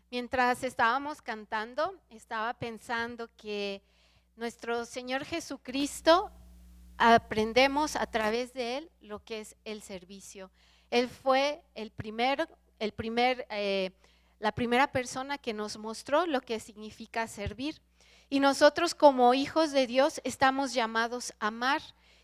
Mientras estábamos cantando, estaba pensando que nuestro Señor Jesucristo aprendemos a través de Él lo que es el servicio. Él fue la primera persona que nos mostró lo que significa servir. Y nosotros como hijos de Dios estamos llamados a amar,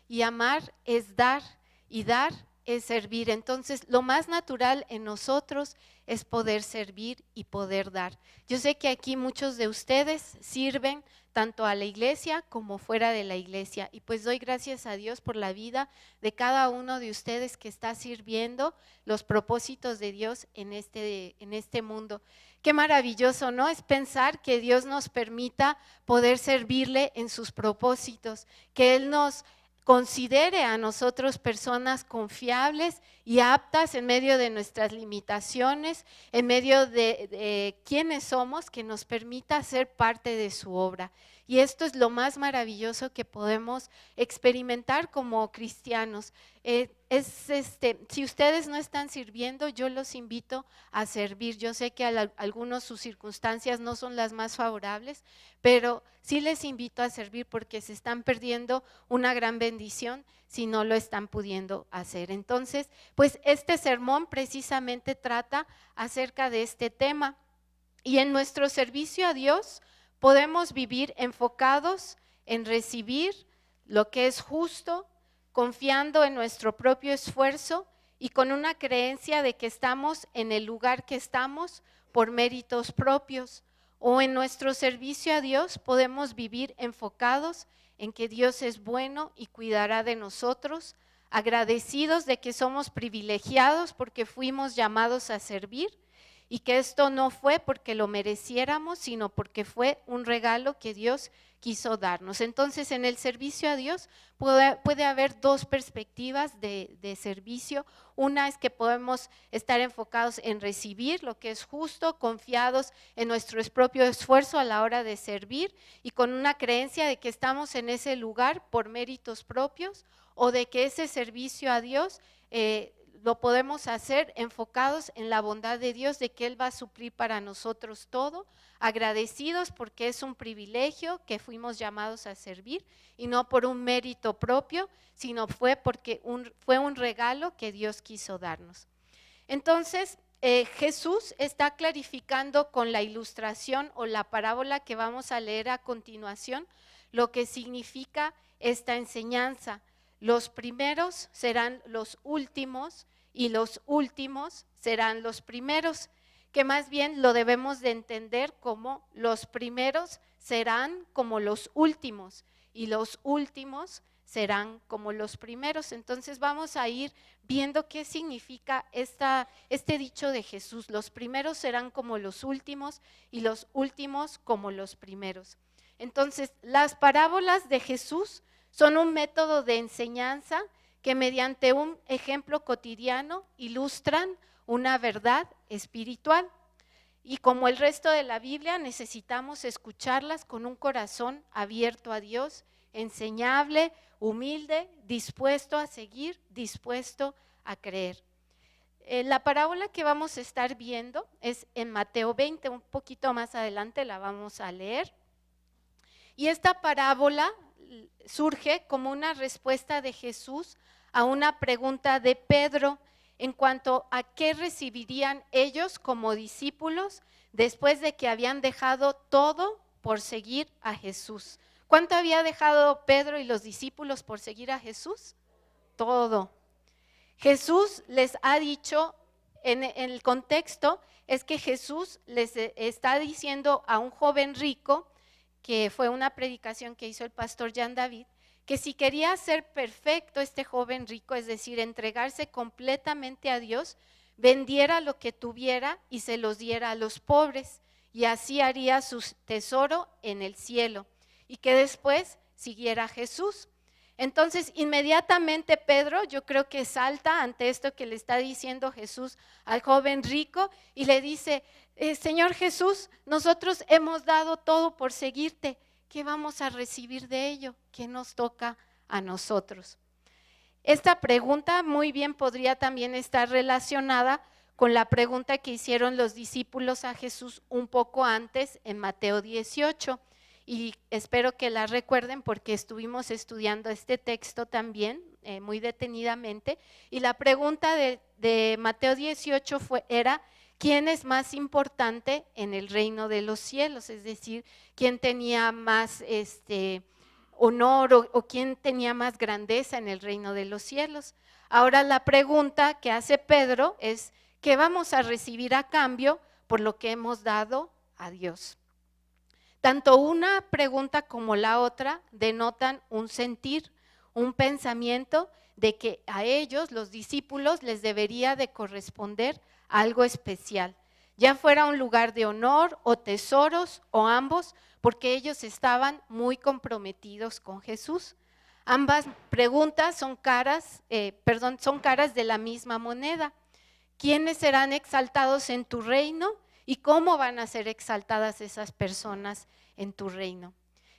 y amar es dar, y dar es servir. Entonces, lo más natural en nosotros es poder servir y poder dar. Yo sé que aquí muchos de ustedes sirven tanto a la iglesia como fuera de la iglesia, y pues doy gracias a Dios por la vida de cada uno de ustedes que está sirviendo los propósitos de Dios en este mundo. Qué maravilloso, ¿no? Es pensar que Dios nos permita poder servirle en sus propósitos, que Él nos considere a nosotros personas confiables y aptas en medio de nuestras limitaciones, en medio de quiénes somos, que nos permita ser parte de su obra. Y esto es lo más maravilloso que podemos experimentar como cristianos. Si ustedes no están sirviendo, yo los invito a servir. Yo sé que algunos sus circunstancias no son las más favorables, pero sí les invito a servir porque se están perdiendo una gran bendición si no lo están pudiendo hacer. Entonces, pues este sermón precisamente trata acerca de este tema. Y en nuestro servicio a Dios podemos vivir enfocados en recibir lo que es justo, confiando en nuestro propio esfuerzo y con una creencia de que estamos en el lugar que estamos por méritos propios. O en nuestro servicio a Dios podemos vivir enfocados en que Dios es bueno y cuidará de nosotros, agradecidos de que somos privilegiados porque fuimos llamados a servir, y que esto no fue porque lo mereciéramos, sino porque fue un regalo que Dios quiso darnos. Entonces, en el servicio a Dios puede haber dos perspectivas de servicio. Una es que podemos estar enfocados en recibir lo que es justo, confiados en nuestro propio esfuerzo a la hora de servir y con una creencia de que estamos en ese lugar por méritos propios, o de que ese servicio a Dios lo podemos hacer enfocados en la bondad de Dios, de que Él va a suplir para nosotros todo, agradecidos porque es un privilegio que fuimos llamados a servir y no por un mérito propio, sino fue porque fue un regalo que Dios quiso darnos. Entonces, Jesús está clarificando con la ilustración o la parábola que vamos a leer a continuación lo que significa esta enseñanza. Los primeros serán los últimos y los últimos serán los primeros, que más bien lo debemos de entender como los primeros serán como los últimos y los últimos serán como los primeros. Entonces vamos a ir viendo qué significa este dicho de Jesús: los primeros serán como los últimos y los últimos como los primeros. Entonces, las parábolas de Jesús son un método de enseñanza que mediante un ejemplo cotidiano ilustran una verdad espiritual. Y como el resto de la Biblia, necesitamos escucharlas con un corazón abierto a Dios, enseñable, humilde, dispuesto a seguir, dispuesto a creer. La parábola que vamos a estar viendo es en Mateo 20, un poquito más adelante la vamos a leer. Y esta parábola surge como una respuesta de Jesús a una pregunta de Pedro en cuanto a qué recibirían ellos como discípulos después de que habían dejado todo por seguir a Jesús. ¿Cuánto había dejado Pedro y los discípulos por seguir a Jesús? Todo. Jesús les ha dicho, en el contexto es que Jesús les está diciendo a un joven rico, que fue una predicación que hizo el pastor Jan David, que si quería ser perfecto este joven rico, es decir, entregarse completamente a Dios, vendiera lo que tuviera y se los diera a los pobres, y así haría su tesoro en el cielo, y que después siguiera a Jesús. Entonces, inmediatamente Pedro, yo creo que salta ante esto que le está diciendo Jesús al joven rico y le dice: Señor Jesús, nosotros hemos dado todo por seguirte, ¿qué vamos a recibir de ello? ¿Qué nos toca a nosotros? Esta pregunta muy bien podría también estar relacionada con la pregunta que hicieron los discípulos a Jesús un poco antes en Mateo 18. Y espero que la recuerden porque estuvimos estudiando este texto también muy detenidamente. Y la pregunta de Mateo 18 era, ¿quién es más importante en el reino de los cielos? Es decir, ¿quién tenía más honor o quién tenía más grandeza en el reino de los cielos? Ahora la pregunta que hace Pedro es, ¿qué vamos a recibir a cambio por lo que hemos dado a Dios? Tanto una pregunta como la otra denotan un sentir, un pensamiento de que a ellos, los discípulos, les debería de corresponder algo especial, ya fuera un lugar de honor o tesoros o ambos, porque ellos estaban muy comprometidos con Jesús. Ambas preguntas son caras de la misma moneda. ¿Quiénes serán exaltados en tu reino y cómo van a ser exaltadas esas personas en tu reino?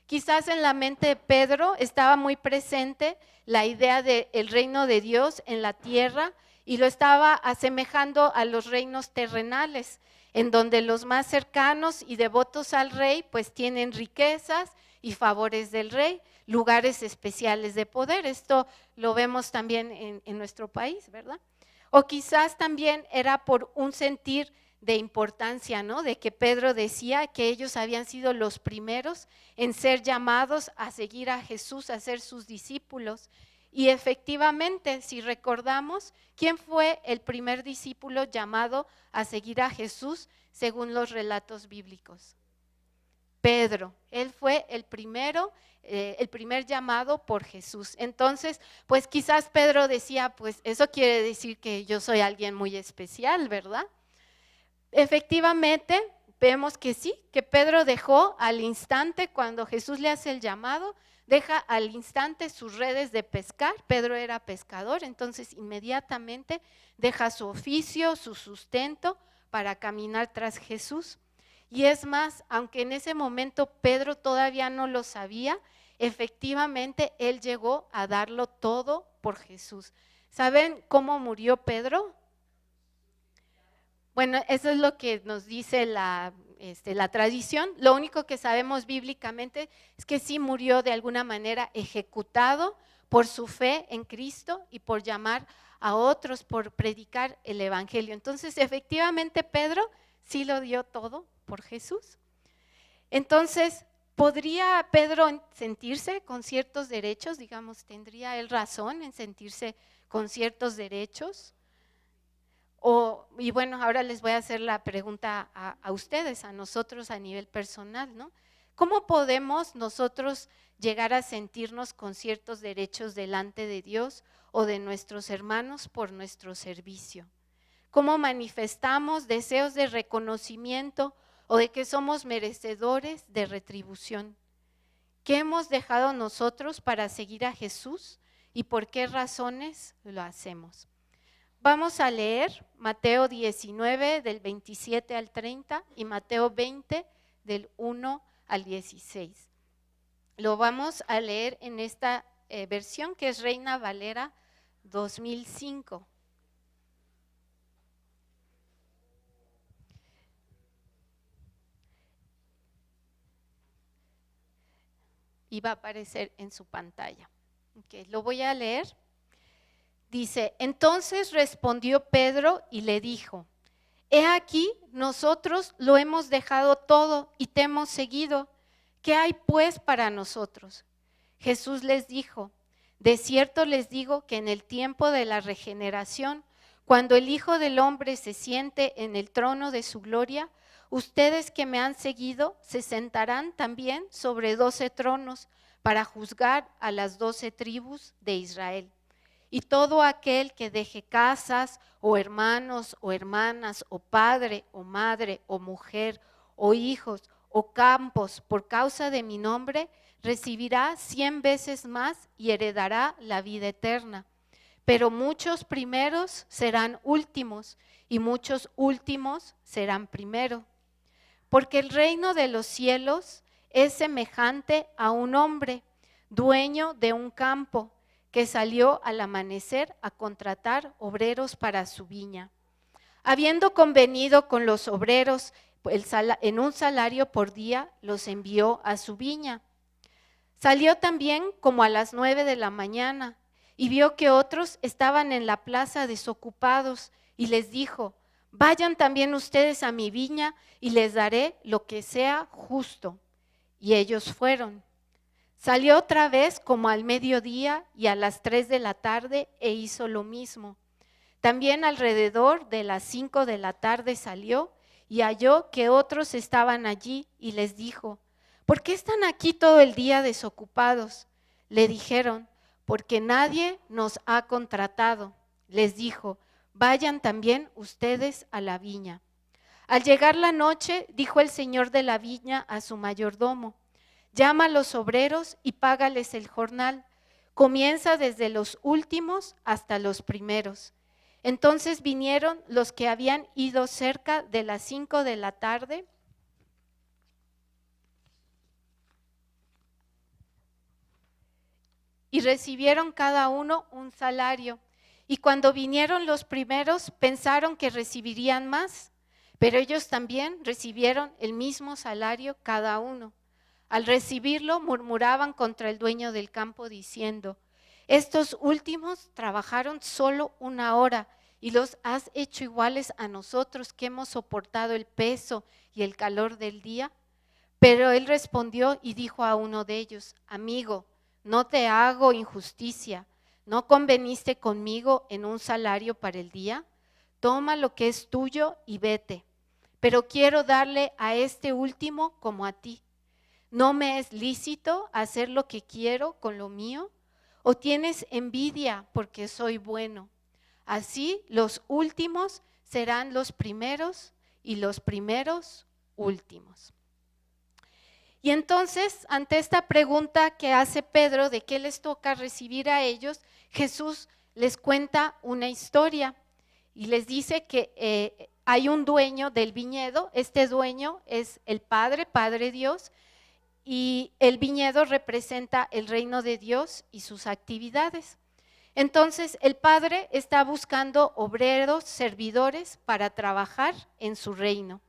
Quizás en la mente de Pedro estaba muy presente la idea del reino de Dios en la tierra y lo estaba asemejando a los reinos terrenales, en donde los más cercanos y devotos al rey pues tienen riquezas y favores del rey, lugares especiales de poder. Esto lo vemos también en nuestro país, ¿verdad? O quizás también era por un sentir de importancia, ¿no? De que Pedro decía que ellos habían sido los primeros en ser llamados a seguir a Jesús, a ser sus discípulos. Y efectivamente, si recordamos, ¿quién fue el primer discípulo llamado a seguir a Jesús según los relatos bíblicos? Pedro. Él fue el primer llamado por Jesús. Entonces, pues quizás Pedro decía, pues eso quiere decir que yo soy alguien muy especial, ¿verdad? Efectivamente, vemos que sí, que Pedro dejó al instante, cuando Jesús le hace el llamado, deja al instante sus redes de pescar. Pedro era pescador, entonces inmediatamente deja su oficio, su sustento para caminar tras Jesús. Y es más, aunque en ese momento Pedro todavía no lo sabía, efectivamente él llegó a darlo todo por Jesús. ¿Saben cómo murió Pedro? Bueno, eso es lo que nos dice la tradición. Lo único que sabemos bíblicamente es que sí murió de alguna manera ejecutado por su fe en Cristo y por llamar a otros, por predicar el evangelio. Entonces, efectivamente, Pedro sí lo dio todo por Jesús. Entonces, ¿podría Pedro sentirse con ciertos derechos? Digamos, ¿tendría él razón en sentirse con ciertos derechos? Y bueno, ahora les voy a hacer la pregunta a ustedes, a nosotros a nivel personal, ¿no? ¿Cómo podemos nosotros llegar a sentirnos con ciertos derechos delante de Dios o de nuestros hermanos por nuestro servicio? ¿Cómo manifestamos deseos de reconocimiento o de que somos merecedores de retribución? ¿Qué hemos dejado nosotros para seguir a Jesús y por qué razones lo hacemos? Vamos a leer Mateo 19 del 27 al 30 y Mateo 20 del 1 al 16. Lo vamos a leer en esta versión que es Reina Valera 2005. Y va a aparecer en su pantalla. Okay, lo voy a leer. Dice, entonces respondió Pedro y le dijo, he aquí, nosotros lo hemos dejado todo y te hemos seguido. ¿Qué hay pues para nosotros? Jesús les dijo, de cierto les digo que en el tiempo de la regeneración, cuando el Hijo del Hombre se siente en el trono de su gloria, ustedes que me han seguido se sentarán también sobre 12 tronos para juzgar a las 12 tribus de Israel. Y todo aquel que deje casas, o hermanos, o hermanas, o padre, o madre, o mujer, o hijos, o campos, por causa de mi nombre, recibirá 100 veces más y heredará la vida eterna. Pero muchos primeros serán últimos, y muchos últimos serán primeros. Porque el reino de los cielos es semejante a un hombre, dueño de un campo, que salió al amanecer a contratar obreros para su viña. Habiendo convenido con los obreros en un salario por día, los envió a su viña. Salió también como a las 9 de la mañana y vio que otros estaban en la plaza desocupados y les dijo: vayan también ustedes a mi viña y les daré lo que sea justo. Y ellos fueron. Salió otra vez como al mediodía y a las 3 de la tarde e hizo lo mismo. También alrededor de las 5 de la tarde salió y halló que otros estaban allí y les dijo: ¿por qué están aquí todo el día desocupados? Le dijeron: porque nadie nos ha contratado. Les dijo: vayan también ustedes a la viña. Al llegar la noche, dijo el señor de la viña a su mayordomo: llama a los obreros y págales el jornal. Comienza desde los últimos hasta los primeros. Entonces vinieron los que habían ido cerca de las 5 de la tarde y recibieron cada uno un salario. Y cuando vinieron los primeros, pensaron que recibirían más, pero ellos también recibieron el mismo salario cada uno. Al recibirlo, murmuraban contra el dueño del campo diciendo: estos últimos trabajaron solo 1 hora y los has hecho iguales a nosotros que hemos soportado el peso y el calor del día. Pero él respondió y dijo a uno de ellos: amigo, no te hago injusticia. ¿No conveniste conmigo en un salario para el día? Toma lo que es tuyo y vete. Pero quiero darle a este último como a ti. ¿No me es lícito hacer lo que quiero con lo mío? ¿O tienes envidia porque soy bueno? Así los últimos serán los primeros y los primeros últimos. Y entonces, ante esta pregunta que hace Pedro de qué les toca recibir a ellos, Jesús les cuenta una historia y les dice que hay un dueño del viñedo. Este dueño es el Padre Dios, y el viñedo representa el reino de Dios y sus actividades. Entonces, el Padre está buscando obreros, servidores para trabajar en su reino.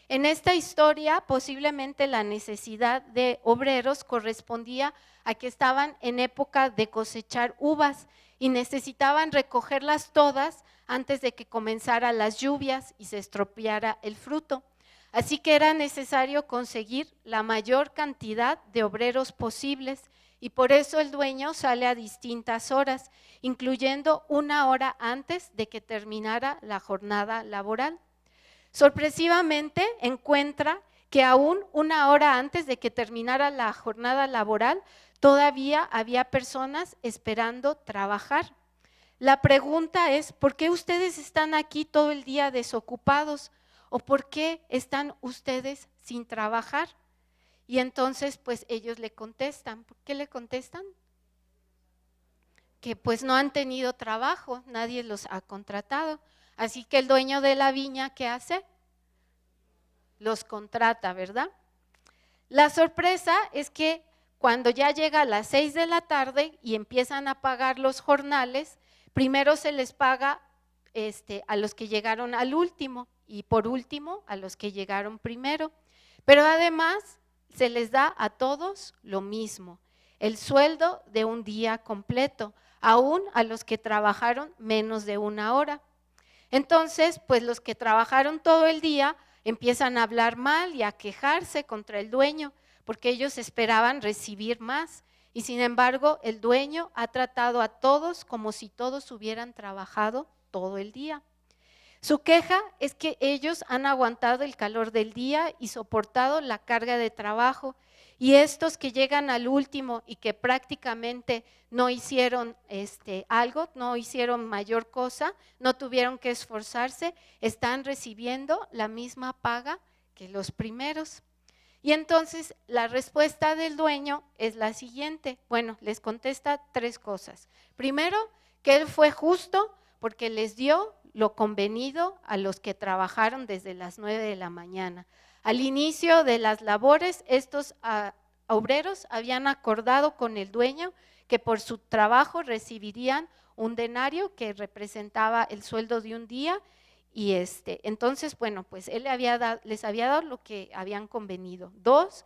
En esta historia, posiblemente la necesidad de obreros correspondía a que estaban en época de cosechar uvas y necesitaban recogerlas todas antes de que comenzaran las lluvias y se estropeara el fruto. Así que era necesario conseguir la mayor cantidad de obreros posibles y por eso el dueño sale a distintas horas, incluyendo 1 hora antes de que terminara la jornada laboral. Sorpresivamente encuentra que aún 1 hora antes de que terminara la jornada laboral, todavía había personas esperando trabajar. La pregunta es: ¿por qué ustedes están aquí todo el día desocupados? ¿O por qué están ustedes sin trabajar? Y entonces pues ellos le contestan. ¿Por qué le contestan? Que pues no han tenido trabajo, nadie los ha contratado. Así que el dueño de la viña, ¿qué hace? Los contrata, ¿verdad? La sorpresa es que cuando ya llega a las 6 de la tarde y empiezan a pagar los jornales, primero se les paga a los que llegaron al último y por último a los que llegaron primero. Pero además se les da a todos lo mismo, el sueldo de un día completo, aún a los que trabajaron menos de 1 hora. Entonces, pues los que trabajaron todo el día empiezan a hablar mal y a quejarse contra el dueño, porque ellos esperaban recibir más. Y sin embargo, el dueño ha tratado a todos como si todos hubieran trabajado todo el día. Su queja es que ellos han aguantado el calor del día y soportado la carga de trabajo, y estos que llegan al último y que prácticamente no hicieron algo, no hicieron mayor cosa, no tuvieron que esforzarse, están recibiendo la misma paga que los primeros. Y entonces la respuesta del dueño es la siguiente. Bueno, les contesta 3 cosas. Primero, que él fue justo porque les dio lo convenido a los que trabajaron desde las 9 de la mañana. Al inicio de las labores, estos obreros habían acordado con el dueño que por su trabajo recibirían un denario que representaba el sueldo de un día, Y entonces, bueno, pues él les había dado lo que habían convenido. 2,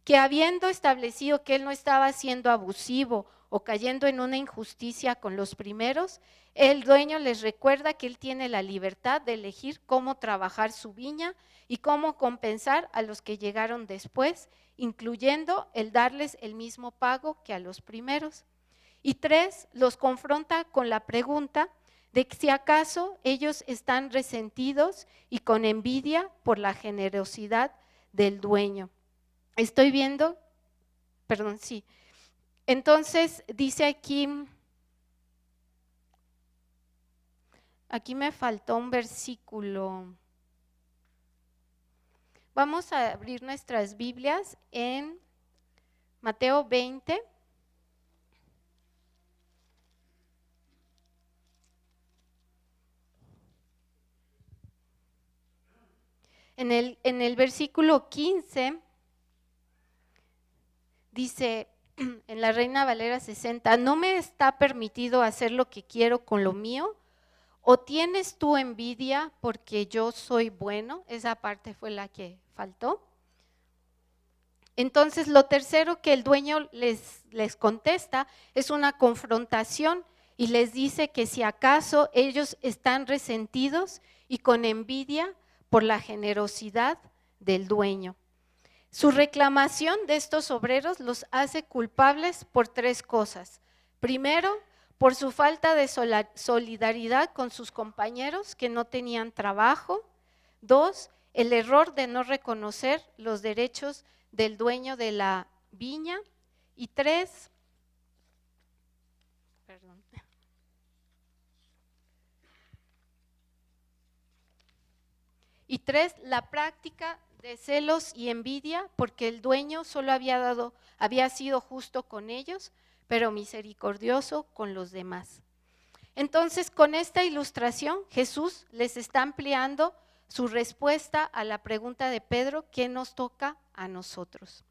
que habiendo establecido que él no estaba siendo abusivo o cayendo en una injusticia con los primeros, el dueño les recuerda que él tiene la libertad de elegir cómo trabajar su viña y cómo compensar a los que llegaron después, incluyendo el darles el mismo pago que a los primeros. Y 3, los confronta con la pregunta de si acaso ellos están resentidos y con envidia por la generosidad del dueño. Estoy viendo, perdón, sí. Entonces dice aquí me faltó un versículo. Vamos a abrir nuestras Biblias en Mateo 20. En el versículo 15 dice en la Reina Valera 60, ¿no me está permitido hacer lo que quiero con lo mío? ¿O tienes tú envidia porque yo soy bueno? Esa parte fue la que faltó. Entonces, lo tercero que el dueño les contesta es una confrontación y les dice que si acaso ellos están resentidos y con envidia por la generosidad del dueño. Su reclamación de estos obreros los hace culpables por 3 cosas. Primero, por su falta de solidaridad con sus compañeros que no tenían trabajo. 2, el error de no reconocer los derechos del dueño de la viña. Y 3, la práctica de celos y envidia, porque el dueño solo había sido justo con ellos, pero misericordioso con los demás. Entonces, con esta ilustración, Jesús les está ampliando su respuesta a la pregunta de Pedro, ¿qué nos toca a nosotros?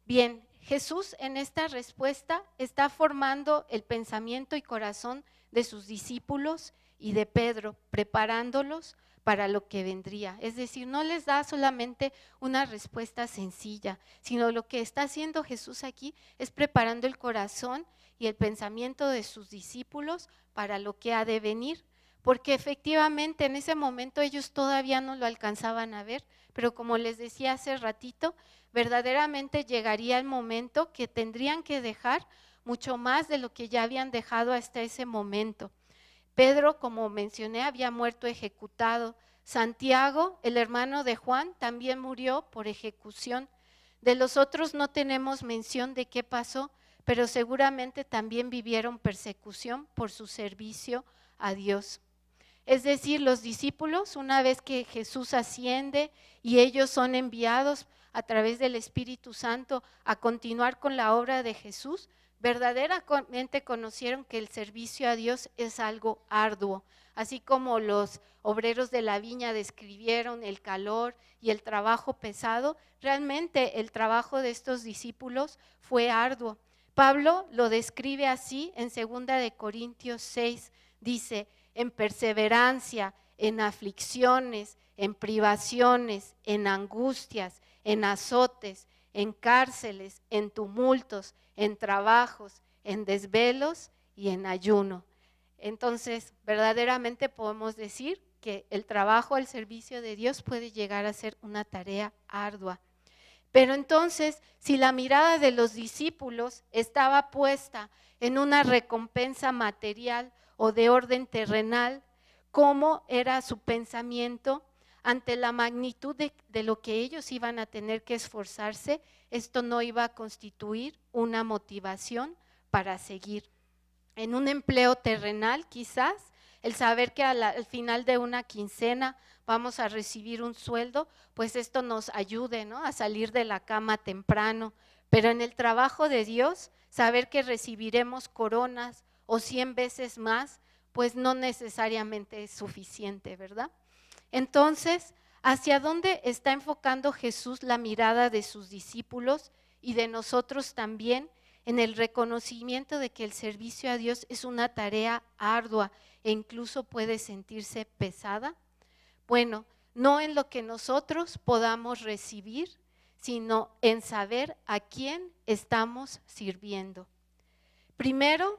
Bien, Jesús en esta respuesta está formando el pensamiento y corazón de sus discípulos y de Pedro, preparándolos para lo que vendría. Es decir, no les da solamente una respuesta sencilla, sino lo que está haciendo Jesús aquí es preparando el corazón y el pensamiento de sus discípulos para lo que ha de venir, porque efectivamente en ese momento ellos todavía no lo alcanzaban a ver, pero como les decía hace ratito, verdaderamente llegaría el momento que tendrían que dejar mucho más de lo que ya habían dejado hasta ese momento. Pedro, como mencioné, había muerto ejecutado. Santiago, el hermano de Juan, también murió por ejecución. De los otros no tenemos mención de qué pasó, pero seguramente también vivieron persecución por su servicio a Dios. Es decir, los discípulos, una vez que Jesús asciende y ellos son enviados a través del Espíritu Santo a continuar con la obra de Jesús, verdaderamente conocieron que el servicio a Dios es algo arduo, así como los obreros de la viña describieron el calor y el trabajo pesado. Realmente el trabajo de estos discípulos fue arduo. Pablo lo describe así en 2 de Corintios 6, dice, en perseverancia, en aflicciones, en privaciones, en angustias, en azotes, en cárceles, en tumultos, en trabajos, en desvelos y en ayuno. Entonces, verdaderamente podemos decir que el trabajo al servicio de Dios puede llegar a ser una tarea ardua. Pero entonces, si la mirada de los discípulos estaba puesta en una recompensa material o de orden terrenal, ¿cómo era su pensamiento ante la magnitud de lo que ellos iban a tener que esforzarse? Esto no iba a constituir una motivación para seguir. En un empleo terrenal, quizás, el saber que al final de una quincena vamos a recibir un sueldo, pues esto nos ayude, ¿no?, a salir de la cama temprano. Pero en el trabajo de Dios, saber que recibiremos coronas o 100 veces más, pues no necesariamente es suficiente, ¿verdad? Entonces, ¿hacia dónde está enfocando Jesús la mirada de sus discípulos y de nosotros también? En el reconocimiento de que el servicio a Dios es una tarea ardua e incluso puede sentirse pesada. Bueno, no en lo que nosotros podamos recibir, sino en saber a quién estamos sirviendo. Primero,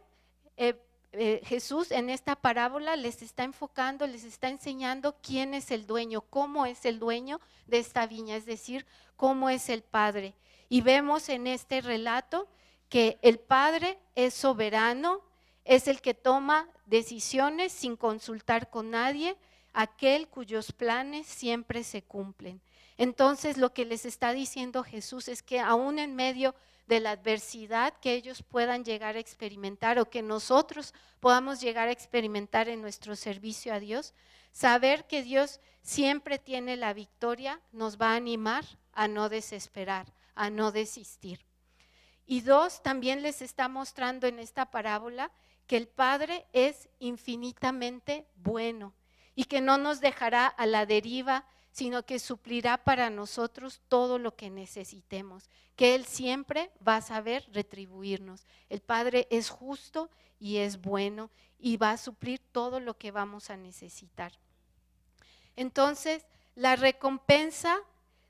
Jesús en esta parábola les está enfocando, les está enseñando quién es el dueño, cómo es el dueño de esta viña, es decir, cómo es el Padre. Y vemos en este relato que el Padre es soberano, es el que toma decisiones sin consultar con nadie, aquel cuyos planes siempre se cumplen. Entonces lo que les está diciendo Jesús es que aún en medio de la adversidad que ellos puedan llegar a experimentar o que nosotros podamos llegar a experimentar en nuestro servicio a Dios, saber que Dios siempre tiene la victoria nos va a animar a no desesperar, a no desistir. Y dos, también les está mostrando en esta parábola que el Padre es infinitamente bueno y que no nos dejará a la deriva, sino que suplirá para nosotros todo lo que necesitemos, que Él siempre va a saber retribuirnos. El Padre es justo y es bueno y va a suplir todo lo que vamos a necesitar. Entonces, la recompensa,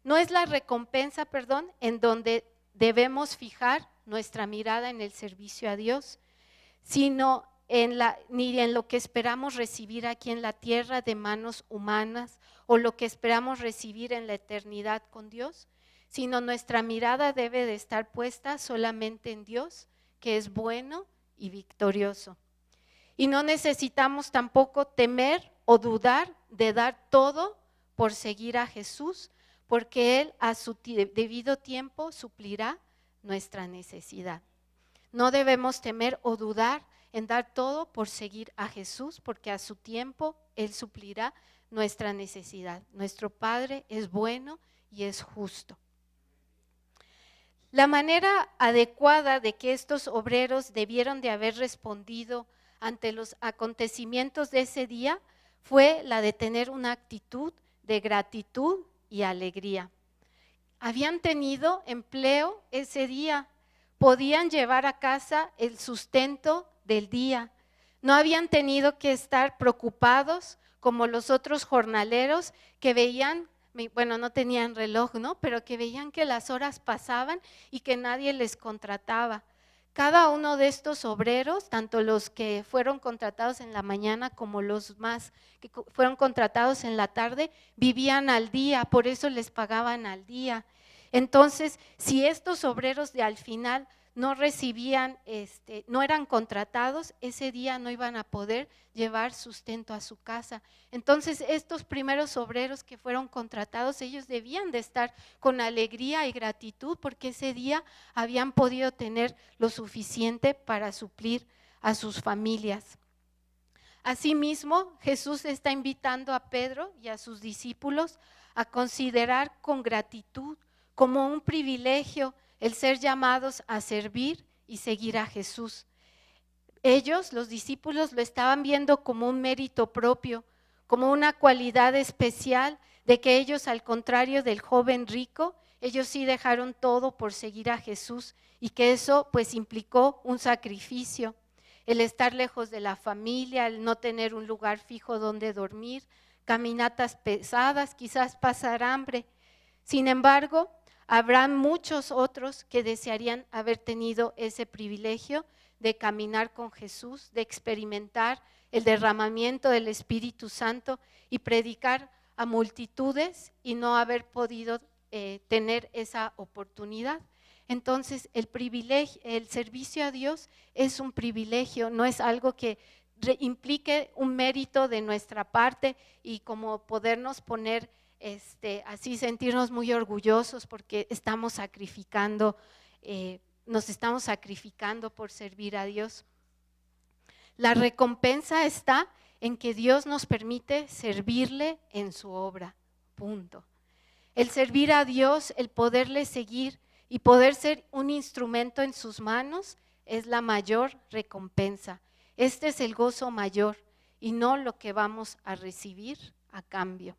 no es la recompensa, en donde debemos fijar nuestra mirada en el servicio a Dios, sino ni en lo que esperamos recibir aquí en la tierra de manos humanas o lo que esperamos recibir en la eternidad con Dios, sino nuestra mirada debe de estar puesta solamente en Dios, que es bueno y victorioso. Y no necesitamos tampoco temer o dudar de dar todo por seguir a Jesús, porque Él a su debido tiempo suplirá nuestra necesidad. No debemos temer o dudar en dar todo por seguir a Jesús, porque a su tiempo Él suplirá nuestra necesidad. Nuestro Padre es bueno y es justo. La manera adecuada de que estos obreros debieron de haber respondido ante los acontecimientos de ese día fue la de tener una actitud de gratitud y alegría. Habían tenido empleo ese día, podían llevar a casa el sustento del día, no habían tenido que estar preocupados como los otros jornaleros que veían, bueno, no tenían reloj, ¿no? Pero que veían que las horas pasaban y que nadie les contrataba. Cada uno de estos obreros, tanto los que fueron contratados en la mañana como los más que fueron contratados en la tarde, vivían al día, por eso les pagaban al día. Entonces, si estos obreros al final no recibían, no eran contratados, ese día no iban a poder llevar sustento a su casa. Entonces, estos primeros obreros que fueron contratados, ellos debían de estar con alegría y gratitud porque ese día habían podido tener lo suficiente para suplir a sus familias. Asimismo, Jesús está invitando a Pedro y a sus discípulos a considerar con gratitud como un privilegio el ser llamados a servir y seguir a Jesús. Ellos, los discípulos, lo estaban viendo como un mérito propio, como una cualidad especial de que ellos, al contrario del joven rico, ellos sí dejaron todo por seguir a Jesús y que eso pues implicó un sacrificio, el estar lejos de la familia, el no tener un lugar fijo donde dormir, caminatas pesadas, quizás pasar hambre. Sin embargo, habrá muchos otros que desearían haber tenido ese privilegio de caminar con Jesús, de experimentar el derramamiento del Espíritu Santo y predicar a multitudes y no haber podido tener esa oportunidad. Entonces, el servicio a Dios es un privilegio, no es algo que implique un mérito de nuestra parte y como podernos poner así sentirnos muy orgullosos porque estamos sacrificando, nos estamos sacrificando por servir a Dios. La recompensa está en que Dios nos permite servirle en su obra, punto. El servir a Dios, el poderle seguir y poder ser un instrumento en sus manos es la mayor recompensa. Este es el gozo mayor y no lo que vamos a recibir a cambio.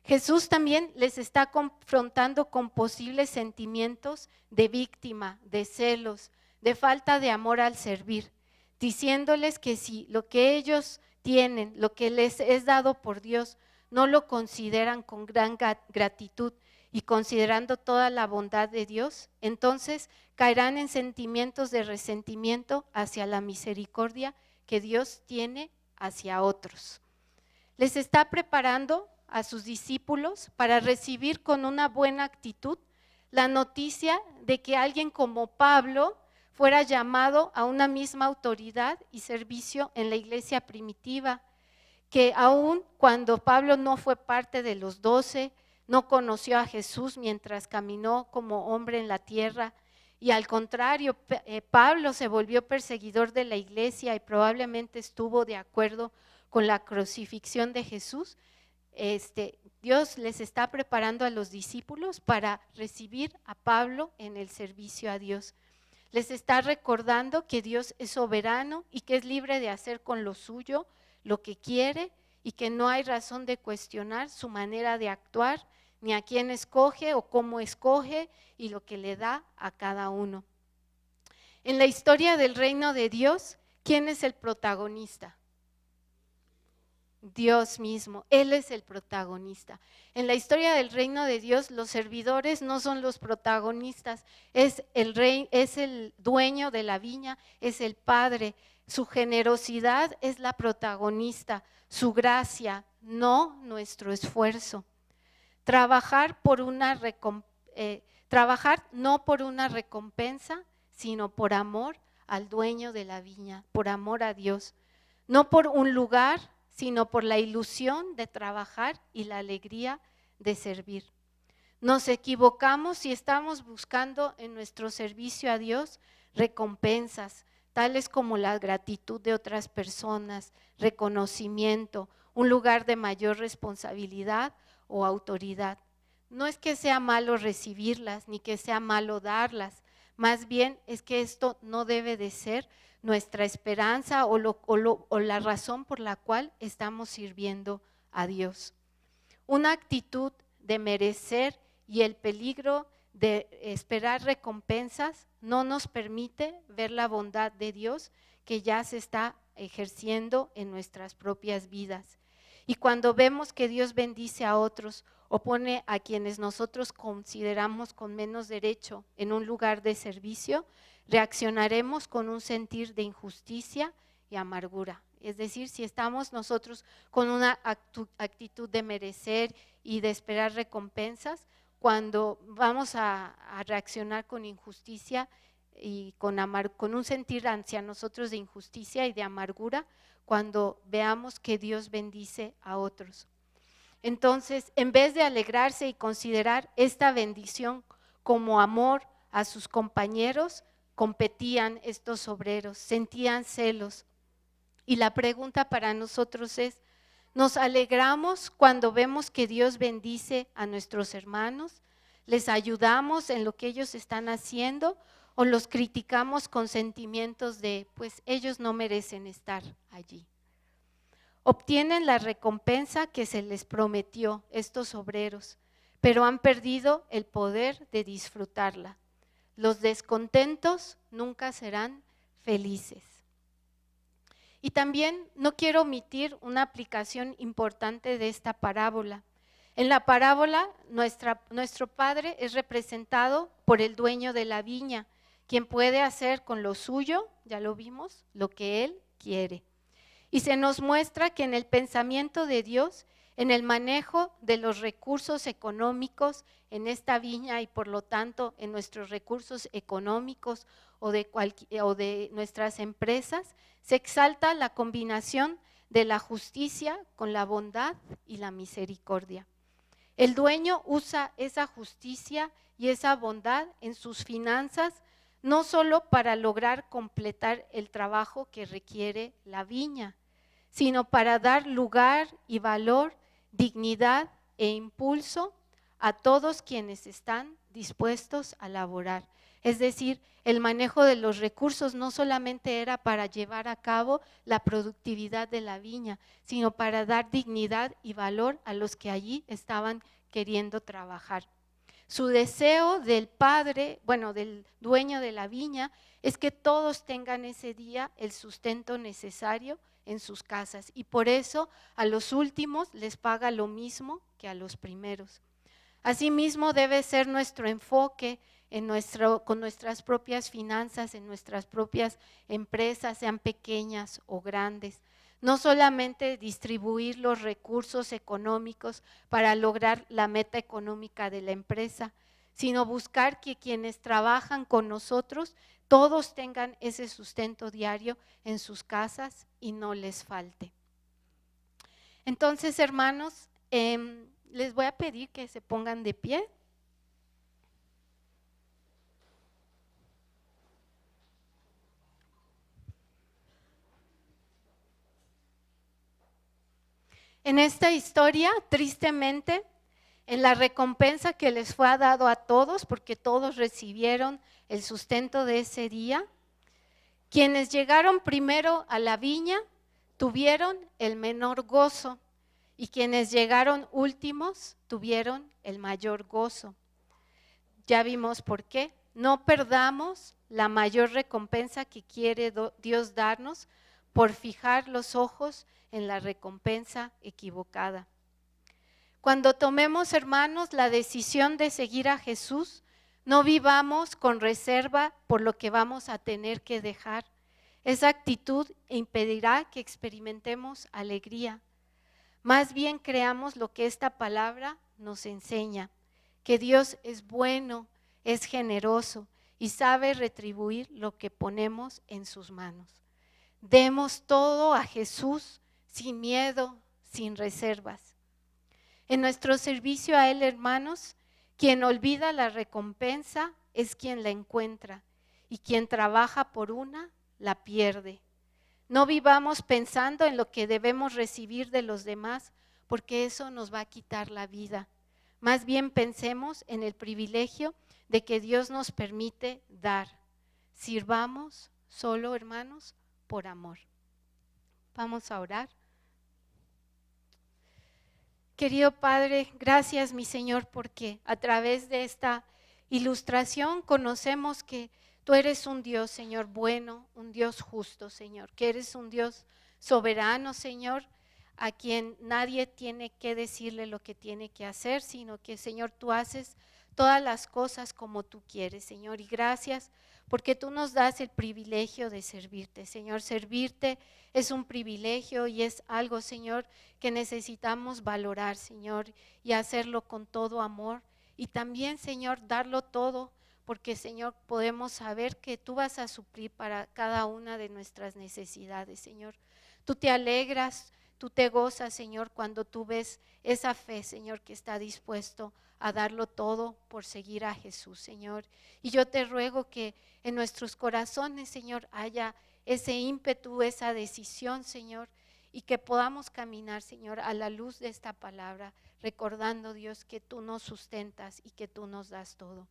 Jesús también les está confrontando con posibles sentimientos de víctima, de celos, de falta de amor al servir, diciéndoles que si lo que ellos tienen, lo que les es dado por Dios, no lo consideran con gran gratitud y considerando toda la bondad de Dios, entonces caerán en sentimientos de resentimiento hacia la misericordia que Dios tiene hacia otros. Les está preparando a sus discípulos para recibir con una buena actitud la noticia de que alguien como Pablo fuera llamado a una misma autoridad y servicio en la iglesia primitiva, que aun cuando Pablo no fue parte de los 12, no conoció a Jesús mientras caminó como hombre en la tierra, y al contrario, Pablo se volvió perseguidor de la iglesia y probablemente estuvo de acuerdo con la crucifixión de Jesús. Dios les está preparando a los discípulos para recibir a Pablo en el servicio a Dios. Les está recordando que Dios es soberano y que es libre de hacer con lo suyo lo que quiere y que no hay razón de cuestionar su manera de actuar, ni a quién escoge o cómo escoge y lo que le da a cada uno. En la historia del reino de Dios, ¿quién es el protagonista? Dios mismo, Él es el protagonista. En la historia del reino de Dios, los servidores no son los protagonistas, es el rey, es el dueño de la viña, es el Padre. Su generosidad es la protagonista, su gracia, no nuestro esfuerzo. Trabajar no por una recompensa, sino por amor al dueño de la viña, por amor a Dios. No por un lugar, sino por la ilusión de trabajar y la alegría de servir. Nos equivocamos si estamos buscando en nuestro servicio a Dios recompensas, tales como la gratitud de otras personas, reconocimiento, un lugar de mayor responsabilidad o autoridad. No es que sea malo recibirlas, ni que sea malo darlas, más bien es que esto no debe de ser nuestra esperanza o la razón por la cual estamos sirviendo a Dios. Una actitud de merecer y el peligro de esperar recompensas no nos permite ver la bondad de Dios que ya se está ejerciendo en nuestras propias vidas. Y cuando vemos que Dios bendice a otros o pone a quienes nosotros consideramos con menos derecho en un lugar de servicio, reaccionaremos con un sentir de injusticia y amargura. Es decir, si estamos nosotros con una actitud de merecer y de esperar recompensas, cuando vamos a reaccionar con injusticia y con un sentir hacia nosotros de injusticia y de amargura, cuando veamos que Dios bendice a otros. Entonces, en vez de alegrarse y considerar esta bendición como amor a sus compañeros, competían estos obreros, sentían celos. Y la pregunta para nosotros es, ¿nos alegramos cuando vemos que Dios bendice a nuestros hermanos? ¿Les ayudamos en lo que ellos están haciendo? ¿O los criticamos con sentimientos de, pues ellos no merecen estar allí? Obtienen la recompensa que se les prometió estos obreros, pero han perdido el poder de disfrutarla. Los descontentos nunca serán felices. Y también no quiero omitir una aplicación importante de esta parábola. En la parábola, nuestro padre es representado por el dueño de la viña, quien puede hacer con lo suyo, ya lo vimos, lo que él quiere. Y se nos muestra que en el pensamiento de Dios, en el manejo de los recursos económicos en esta viña y por lo tanto en nuestros recursos económicos o de nuestras empresas, se exalta la combinación de la justicia con la bondad y la misericordia. El dueño usa esa justicia y esa bondad en sus finanzas, no solo para lograr completar el trabajo que requiere la viña, sino para dar lugar y valor, dignidad e impulso a todos quienes están dispuestos a laborar. Es decir, el manejo de los recursos no solamente era para llevar a cabo la productividad de la viña, sino para dar dignidad y valor a los que allí estaban queriendo trabajar. Su deseo del padre, del dueño de la viña, es que todos tengan ese día el sustento necesario en sus casas. Y por eso a los últimos les paga lo mismo que a los primeros. Asimismo debe ser nuestro enfoque con nuestras propias finanzas, en nuestras propias empresas, sean pequeñas o grandes. No solamente distribuir los recursos económicos para lograr la meta económica de la empresa, sino buscar que quienes trabajan con nosotros, todos tengan ese sustento diario en sus casas y no les falte. Entonces, hermanos, les voy a pedir que se pongan de pie. En esta historia, tristemente, en la recompensa que les fue dado a todos, porque todos recibieron el sustento de ese día, quienes llegaron primero a la viña tuvieron el menor gozo y quienes llegaron últimos tuvieron el mayor gozo. Ya vimos por qué. No perdamos la mayor recompensa que quiere Dios darnos por fijar los ojos en la recompensa equivocada. Cuando tomemos, hermanos, la decisión de seguir a Jesús, no vivamos con reserva por lo que vamos a tener que dejar. Esa actitud impedirá que experimentemos alegría. Más bien creamos lo que esta palabra nos enseña, que Dios es bueno, es generoso y sabe retribuir lo que ponemos en sus manos. Demos todo a Jesús sin miedo, sin reservas. En nuestro servicio a Él, hermanos, quien olvida la recompensa es quien la encuentra y quien trabaja por una, la pierde. No vivamos pensando en lo que debemos recibir de los demás, porque eso nos va a quitar la vida. Más bien pensemos en el privilegio de que Dios nos permite dar. Sirvamos solo, hermanos, por amor. Vamos a orar. Querido Padre, gracias, mi Señor, porque a través de esta ilustración conocemos que tú eres un Dios, Señor, bueno, un Dios justo, Señor, que eres un Dios soberano, Señor, a quien nadie tiene que decirle lo que tiene que hacer, sino que, Señor, tú haces todas las cosas como tú quieres, Señor, y gracias porque tú nos das el privilegio de servirte, Señor. Servirte es un privilegio y es algo, Señor, que necesitamos valorar, Señor, y hacerlo con todo amor. Y también, Señor, darlo todo, porque, Señor, podemos saber que tú vas a suplir para cada una de nuestras necesidades, Señor. Tú te alegras, tú te gozas, Señor, cuando tú ves esa fe, Señor, que está dispuesto a darlo todo por seguir a Jesús, Señor. Y yo te ruego que en nuestros corazones, Señor, haya ese ímpetu, esa decisión, Señor, y que podamos caminar, Señor, a la luz de esta palabra, recordando, Dios, que tú nos sustentas y que tú nos das todo.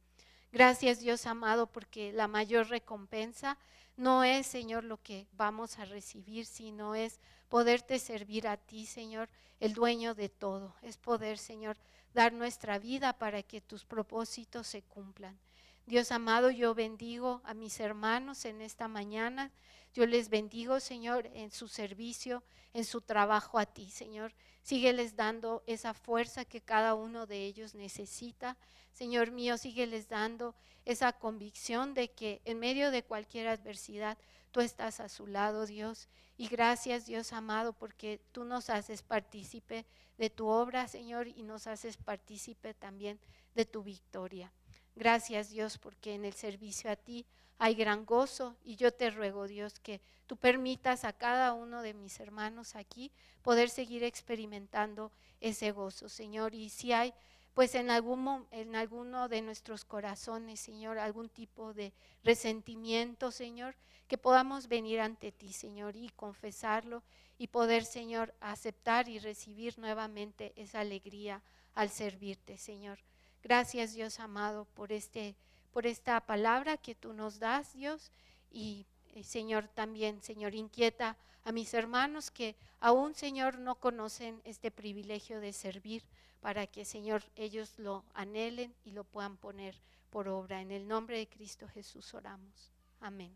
Gracias, Dios amado, porque la mayor recompensa no es, Señor, lo que vamos a recibir, sino es poderte servir a ti, Señor, el dueño de todo. Es poder, Señor, dar nuestra vida para que tus propósitos se cumplan. Dios amado, yo bendigo a mis hermanos en esta mañana. Yo les bendigo, Señor, en su servicio, en su trabajo a ti, Señor. Sígueles dando esa fuerza que cada uno de ellos necesita. Señor mío, sígueles dando esa convicción de que en medio de cualquier adversidad tú estás a su lado, Dios. Y gracias, Dios amado, porque tú nos haces partícipe de tu obra, Señor, y nos haces partícipe también de tu victoria. Gracias, Dios, porque en el servicio a ti hay gran gozo y yo te ruego, Dios, que tú permitas a cada uno de mis hermanos aquí poder seguir experimentando ese gozo, Señor. Y si hay, pues en alguno de nuestros corazones, Señor, algún tipo de resentimiento, Señor, que podamos venir ante ti, Señor, y confesarlo y poder, Señor, aceptar y recibir nuevamente esa alegría al servirte, Señor. Gracias, Dios amado, por esta palabra que tú nos das, Dios, y Señor, también, Señor, inquieta a mis hermanos que aún, Señor, no conocen este privilegio de servir, para que, Señor, ellos lo anhelen y lo puedan poner por obra. En el nombre de Cristo Jesús oramos. Amén.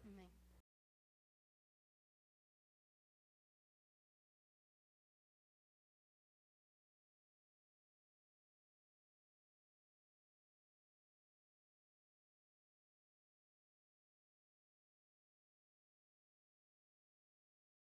Amén.